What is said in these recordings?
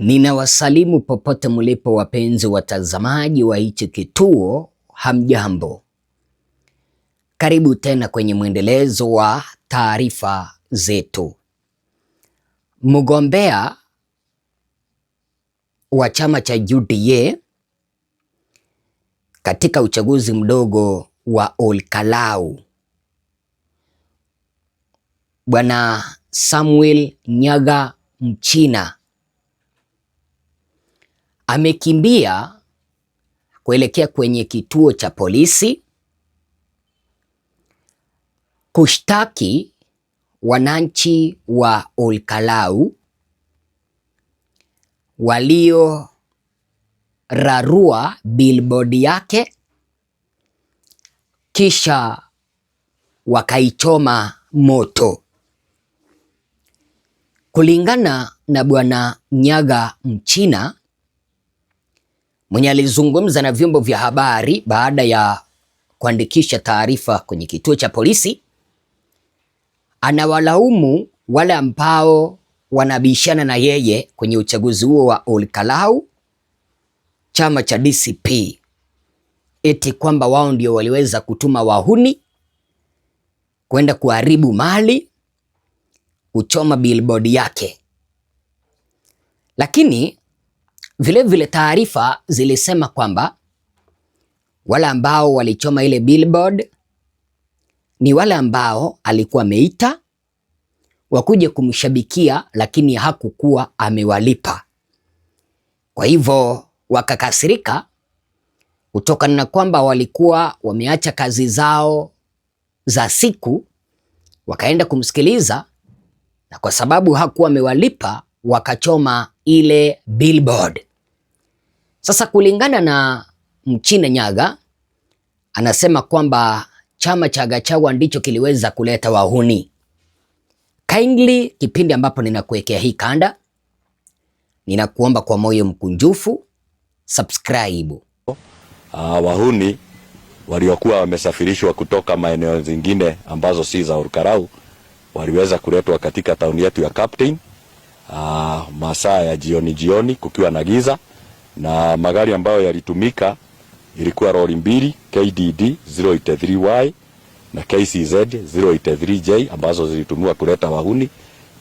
Ninawasalimu popote mlipo wapenzi watazamaji wa hichi kituo, hamjambo. Karibu tena kwenye mwendelezo wa taarifa zetu. Mgombea wa chama cha UDA katika uchaguzi mdogo wa Olkalau, Bwana Samuel Nyaga Mchina amekimbia kuelekea kwenye kituo cha polisi kushtaki wananchi wa Olkalau waliorarua billboard yake kisha wakaichoma moto. Kulingana na Bwana Nyaga Mchina mwenye alizungumza na vyombo vya habari baada ya kuandikisha taarifa kwenye kituo cha polisi, anawalaumu wale ambao wanabishana na yeye kwenye uchaguzi huo wa Olkalau, chama cha DCP, eti kwamba wao ndio waliweza kutuma wahuni kwenda kuharibu mali, kuchoma billboard yake. Lakini vile taarifa zilisema kwamba wale ambao walichoma ile billboard ni wale ambao alikuwa ameita wakuje kumshabikia, lakini hakukuwa amewalipa. Kwa hivyo wakakasirika kutokana na kwamba walikuwa wameacha kazi zao za siku, wakaenda kumsikiliza, na kwa sababu hakuwa amewalipa wakachoma ile billboard. Sasa kulingana na Mchina Nyaga, anasema kwamba chama cha Gachagua ndicho kiliweza kuleta wahuni. Kindly, kipindi ambapo ninakuwekea hii kanda, ninakuomba kwa moyo mkunjufu subscribe. Wahuni waliokuwa wamesafirishwa kutoka maeneo zingine ambazo si za Olkalau waliweza kuletwa katika tauni yetu ya Captain masaa ya jioni kukiwa na giza, na magari ambayo yalitumika ilikuwa lori mbili KDD 083Y na KCZ 083J ambazo zilitumiwa kuleta wahuni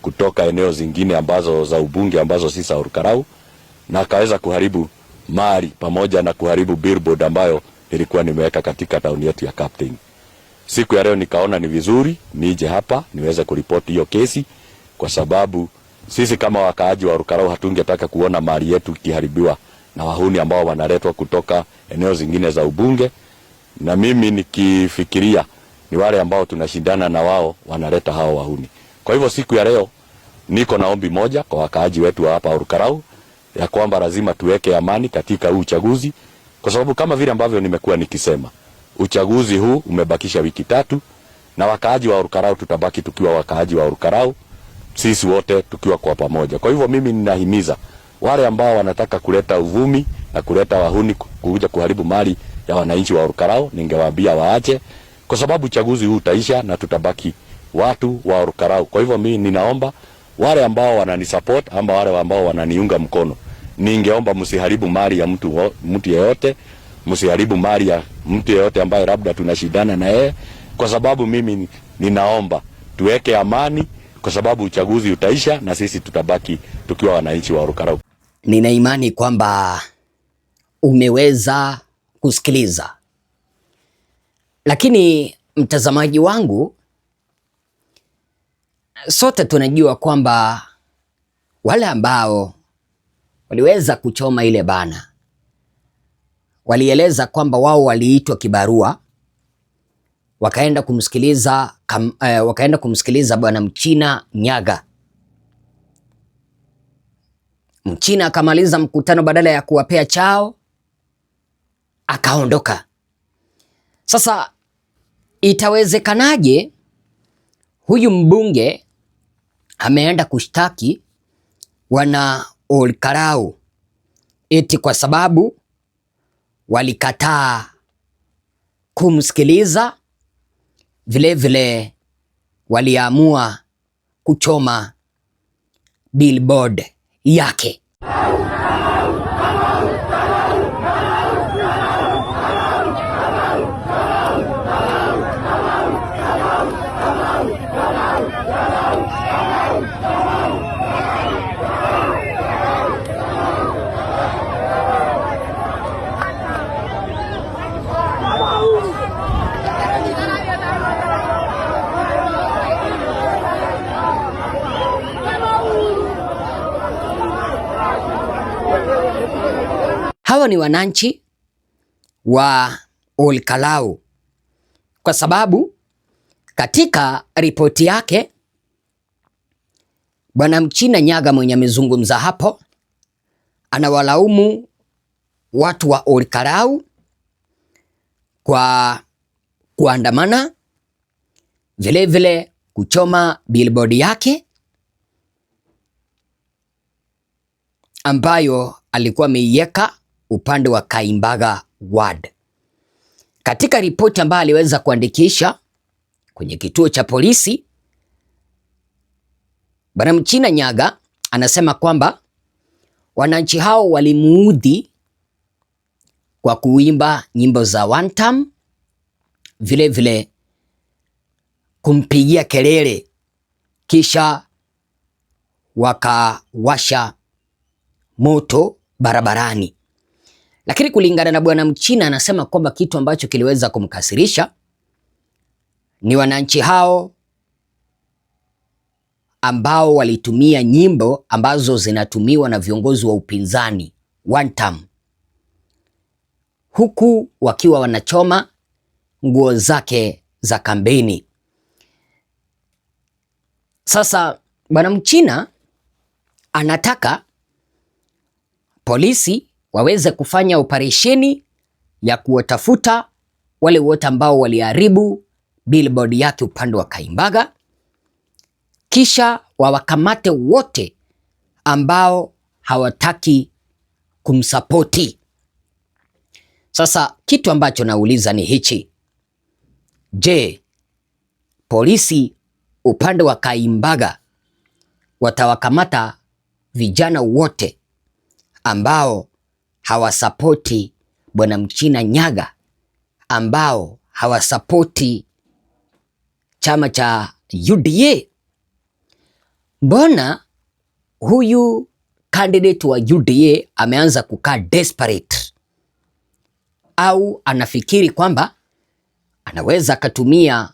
kutoka eneo zingine ambazo za ubunge ambazo si za Olkalau, na akaweza kuharibu mali pamoja na kuharibu billboard ambayo ilikuwa nimeweka katika tauni yetu ya Captain. Siku ya leo nikaona ni vizuri nije hapa niweze kuripoti hiyo kesi, kwa sababu sisi kama wakaaji wa Olkalau hatungetaka kuona mali yetu ikiharibiwa na wahuni ambao wanaletwa kutoka eneo zingine za ubunge, na mimi nikifikiria ni wale ambao tunashindana na wao wanaleta hao wahuni. Kwa hivyo siku ya leo niko na ombi moja kwa wakaaji wetu wa hapa Olkalau, ya kwamba lazima tuweke amani katika huu uchaguzi, kwa sababu kama vile ambavyo nimekuwa nikisema, uchaguzi huu umebakisha wiki 3 na wakaaji wa Olkalau tutabaki tukiwa wakaaji wa Olkalau, sisi wote tukiwa kwa pamoja. Kwa hivyo mimi ninahimiza wale ambao wanataka kuleta uvumi na kuleta wahuni kuja kuharibu mali ya wananchi wa Olkalau, ningewaambia waache, kwa sababu uchaguzi huu utaisha na tutabaki watu wa Olkalau. Kwa hivyo mimi ninaomba wale ambao wananisupport ama wale ambao wananiunga mkono, ningeomba msiharibu mali ya mtu yeyote, msiharibu mali ya mtu yeyote ambaye labda tunashindana na yeye, kwa sababu mimi ninaomba tuweke amani, kwa sababu uchaguzi utaisha na sisi tutabaki tukiwa wananchi wa Olkalau. Nina imani kwamba umeweza kusikiliza, lakini mtazamaji wangu, sote tunajua kwamba wale ambao waliweza kuchoma ile bana walieleza kwamba wao waliitwa kibarua, wakaenda kumsikiliza Bwana Mchina Nyaga. Mchina akamaliza mkutano, badala ya kuwapea chao akaondoka. Sasa itawezekanaje huyu mbunge ameenda kushtaki wana Olkalau eti kwa sababu walikataa kumsikiliza, vile waliamua kuchoma billboard yake? Hawa ni wananchi wa Olkalau, kwa sababu katika ripoti yake Bwana Mchina Nyaga mwenye amezungumza hapo anawalaumu watu wa Olkalau kwa kuandamana, vile kuchoma billboard yake ambayo alikuwa ameiweka upande wa Kaimbaga Ward. Katika ripoti ambayo aliweza kuandikisha kwenye kituo cha polisi, Bwana Mchina Nyaga anasema kwamba wananchi hao walimuudhi kwa kuimba nyimbo za one time, vile kumpigia kelele, kisha wakawasha moto barabarani. Lakini kulingana na Bwana Mchina, anasema kwamba kitu ambacho kiliweza kumkasirisha ni wananchi hao ambao walitumia nyimbo ambazo zinatumiwa na viongozi wa upinzani one time, huku wakiwa wanachoma nguo zake za kampeni. Sasa Bwana Mchina anataka polisi waweze kufanya operesheni ya kuwatafuta wale wote ambao waliharibu billboard yake upande wa Kaimbaga, kisha wawakamate wote ambao hawataki kumsapoti. Sasa kitu ambacho nauliza ni hichi: je, polisi upande wa Kaimbaga watawakamata vijana wote ambao hawasapoti Bwana Mchina Nyaga, ambao hawasapoti chama cha UDA? Mbona huyu candidate wa UDA ameanza kukaa desperate? Au anafikiri kwamba anaweza akatumia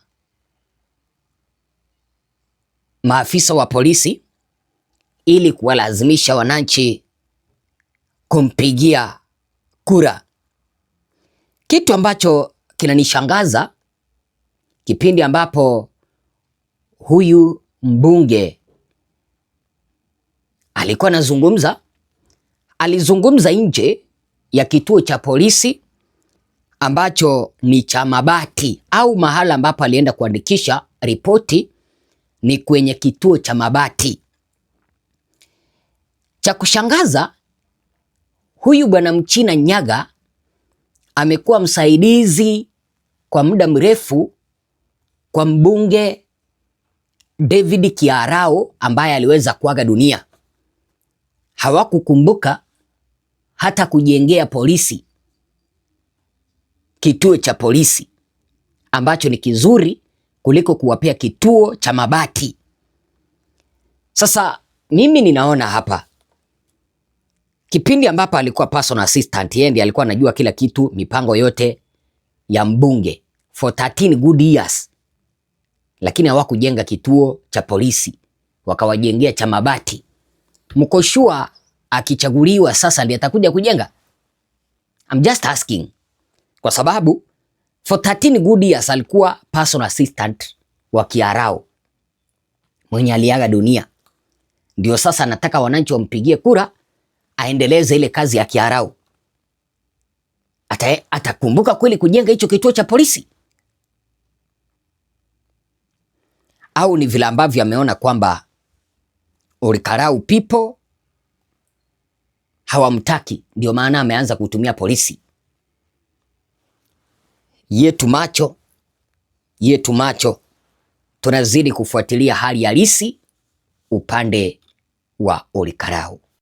maafisa wa polisi ili kuwalazimisha wananchi kumpigia kura? Kitu ambacho kinanishangaza, kipindi ambapo huyu mbunge alikuwa alizungumza nje ya kituo cha polisi ambacho ni cha Mabati, au mahala ambapo alienda kuandikisha ripoti ni kwenye kituo cha Mabati. Cha kushangaza, huyu Bwana Mchina Nyaga amekuwa msaidizi kwa muda mrefu kwa mbunge David Kiarao ambaye aliweza kuaga dunia. Hawakukumbuka hata kujengea polisi kituo cha polisi ambacho ni kizuri kuliko kuwapea kituo cha Mabati. Sasa mimi ninaona hapa, kipindi ambapo alikuwa personal assistant, yeye ndiye alikuwa anajua kila kitu, mipango yote ya mbunge for 13 good years, lakini hawakujenga kituo cha polisi, wakawajengea cha Mabati. Mko sure akichaguliwa sasa ndiye atakuja kujenga? I'm just asking, kwa sababu for 13 good years alikuwa personal assistant wa Kiarao mwenye aliaga dunia. Ndio sasa nataka wananchi wampigie kura aendeleze ile kazi ya Kiarao. Atakumbuka kweli kujenga hicho kituo cha polisi? Au ni vile ambavyo ameona kwamba Olkalau people hawamtaki, ndio maana ameanza kutumia polisi? Yetu macho, tunazidi kufuatilia hali halisi upande wa Olkalau.